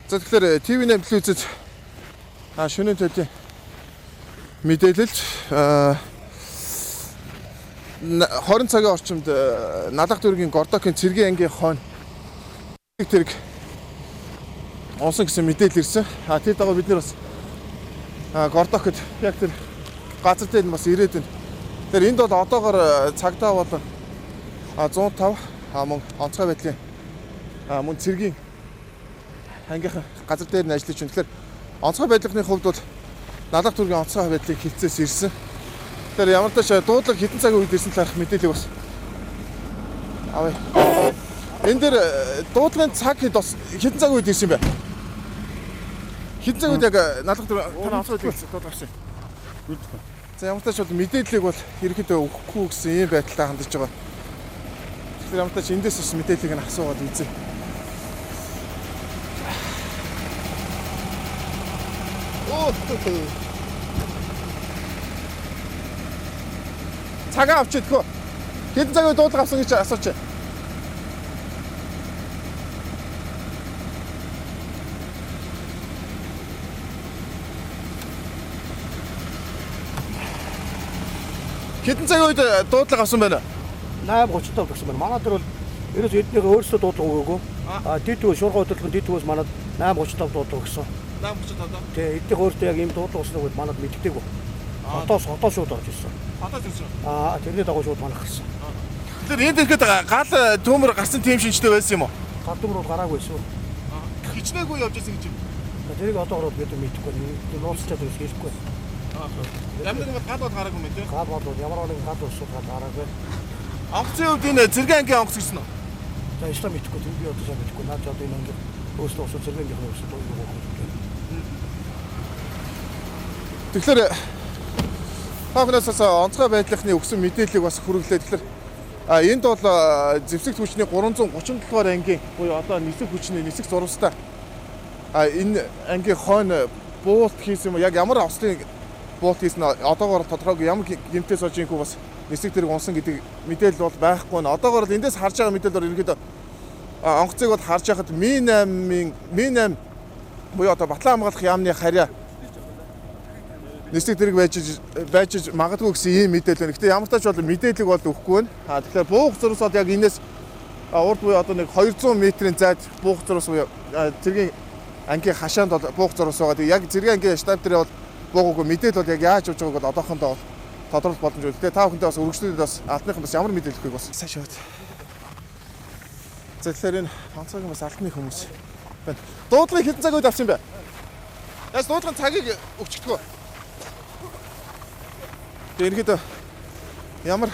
За тэгэхээр TV8 телевизэд шөнийн төдий мэдээлэл 20 цагийн орчимд Налах дүүргийн Гордокын цэргийн ангийн хойно тэрэг онсон гэсэн мэдээлэл ирсэн. Тэр дагуу бид нэр бас Гордокод яг тэр газар дээр бас ирээд байна. Тэр энд бол одоогоор цагдаа бол 105 мөн онцгой байдлын мөн цэргийн ангийнхан газар дээр нь ажиллаж байна. Тэгэхээр онцгой байдлын хувьд бол Налах дүүргийн онцгой байдлыг хилцээс ирсэн. Тэгэхээр ямар ч дуудлага хэдэн цагийн үед ирсэн талаарх мэдээлэл бас авъя. Энэ дээр дуудлагын цаг хэд бас хэдэн цагийн үед ирсэн юм бэ? Хэдэн цагийн үед яг Налах дүүргийн онцгой байдлыг дуудлага авсан. За ямар ч бол мэдээллийг бол ерөөхдөө өгөхгүй гэсэн ийм байдалтай хандж байгаа. Тэгэхээр ямар ч эндээс бас мэдээллийг нь асуугаад үзье. Цагаа авчихдгөө. Хэдэн цагийн дуудлага авсан гэж асууч. Хэдэн цагийн үед дуудлага авсан байна? 8:35 гэсэн байна. Манай дээр бол ерөөс эднийхээ өөрсдөө дуудлага өгөөгүй. Дийдвэр шуурга хөдөлгөөн дийдвэрээс манад 8:35 дуудлага өгсөн. 8:35. Тэгээ эднийх өөрсдөө яг ийм дуудлага өгснөг үед манад мэддэггүй. Хотоос шууд орж ирсэн. Хотоос ирсэн. Тэрний дагуу шууд манах гэсэн. Тэгэхээр энд ирэхэд гал төмөр гарсан тийм шинжтэй байсан юм уу? Гал төмөр бол гараагүй байсан. Хичнээгүү явж ирсэн гэж юм. Тэрийг одоо ороод бид мэдэхгүй. Нууцчаад ирсэн хэлэхгүй. Ямар нэгэн гал бол гараагүй юм тий. Гал бол ямар нэгэн гал уусууд гараагүй. Онгоцын хувьд энэ цэргийн ангийн онгоц ирсэн үү? За ишла мэдэхгүй. Би одоо сайн мэдэхгүй. Наад одоо энэ анги өөрсдөө уусууд цэргийн ангийн уусууд юу гэх юм. Тэгэхээр хаанаас онцгой байдлынхны өгсөн мэдээллийг бас хүргэлээ. Тэгэхээр энд бол зэвсэгт хүчний 337 дугаар ангийн буюу одоо нисэх хүчний нисэх зурвастай энэ ангийн хойно буулт хийсэн юм. Яг ямар ослын буулт хийсэн одоогоор тодорхойгүй, ямар гэмтээс олж ийхүү бас нисэх тэрэг унсан гэдэг мэдээлэл бол байхгүй нь. Одоогоор л эндээс харж байгаа мэдээлэлээр ерөнхийдөө онгоцыг бол харж байхад Ми8 буюу одоо Батлан хамгаалах яамны харьяа нисэх тэрэг байж магадгүй гэсэн ийм мэдээлэл байна. Гэхдээ ямар ч тач бол мэдээлэл бол өгөхгүй байна. Тэгэхээр буух зурвас бол яг энэс урд буюу одоо нэг 200 м-ийн зайд буух зурвас буюу цэргийн ангийн хашаанд бол буух зурвас байгаа. Яг цэргийн ангийн штаб дээр бол буугаагүй мэдээлэл бол яг яаж явж байгааг бол одоохондоо тодорхойлох боломжгүй. Тэгээ та бүхэндээ бас өргөжлөлд бас алтныхан бас ямар мэдээлэл өгөхийг бас сайн шууд. За тэгэхээр энэ онцгойн бас алтны хүмүүс байна. Дуудлагыг хэдэн цаг үед авсан бэ? Яаж дуудлагын цагийг өгчихдгөө. Тэгээ ерөнхийдөө ямар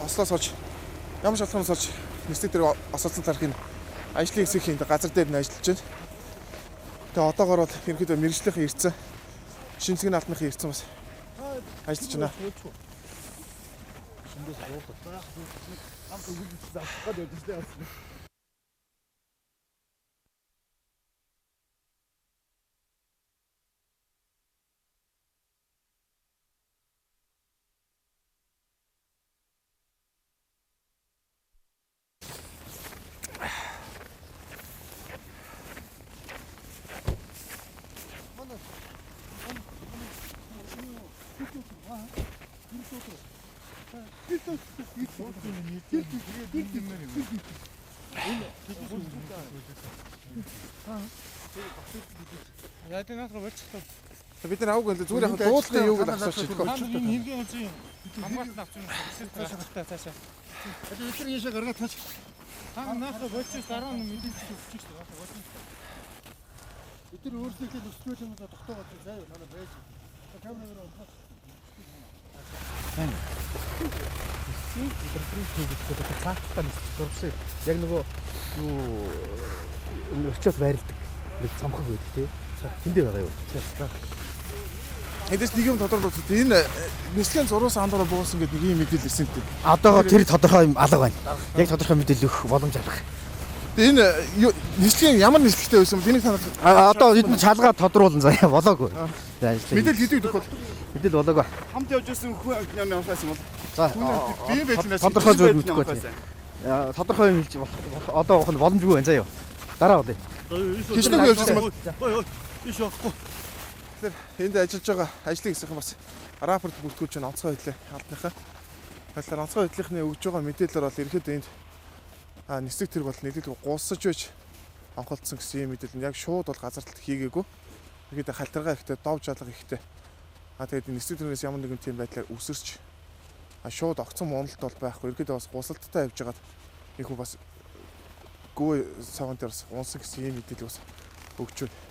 ослоос олж ямар шалтгаанаас олж нисдэг дээр осолцсон тархын ажлын хэсгийн газар дээр нь ажиллаж байна. Тэгээ одоогоор бол ерөнхийдөө мэргэжлийн ирсэн шинцгийн алтныхын ирсэн бас ажиллаж байна. Бид нар авгүй зүгээр яг дуулахын юуг л асууж байгаа. Энэ хэргийн үнцэн хамгаалалт авч юм. Цаашаа. Одоо эдгээр яшаа гаргаад тач. Наахаа болчихс дараа нь мэдээлэл өгч шүү дээ. Эдгээр өөрсдөө өсвөл юм да тогтоогоо заяа манай байж. Камераар унах. Яг нөгөө юу өчөөс байрладаг. Нэг цамхаг байдаг тий. Тэндээ байгаа юу? Эндээс нэг юм тодорхойлох. Энэ нислэгийн зурвас андаараа буусан гэдэг нэг юм мэдээлэл ирсэн дээ. Одоогоо тэр тодорхой алга байна. Яг тодорхой мэдээлэл өгөх боломж алга. Энэ нислэгийн ямар нислэгтэй байсан бэ? Энийг танах Одоо эдгээр чалгаа тодруулан заяа болоогүй. мэдээлэл хэдий өгөх бол Мэдээлэл болоогүй. хамт явж ирсэн хүн ямар байсан бол За бие байдлаас тодорхой зүйл мэдэхгүй. Тодорхой юм одоо болох нь боломжгүй байна заяа. Дараа болъё. Хичлэг явуулсан бол Биш явахгүй. Тэгэхээр энд ажиллаж байгаа ажлын хэсэгхэн бас рапорт бүртгүүлж байна онцгой байдлаа албаныхаа. Тэгэхээр онцгой байдлынхны өгж байгаа мэдээлэлээр бол ерөөхдөө энд нисэг тэрэг бол нийлээд гулсаж байж онголдсон гэсэн юм мэдээлэл нь яг шууд бол газарлалт хийгээгүй. Ихэд халтаргаа ихтэй дов жалга ихтэй. Тэгээд нисэг тэрнээс ямар нэгэн тийм байдлаар үсэрч шууд огцон муналт бол байхгүй. Ерөөдөө бас гусалттай явж байгаад их бас гүү саван дээр бас унсан гэсэн юм мэдээлэл бас өгч байна.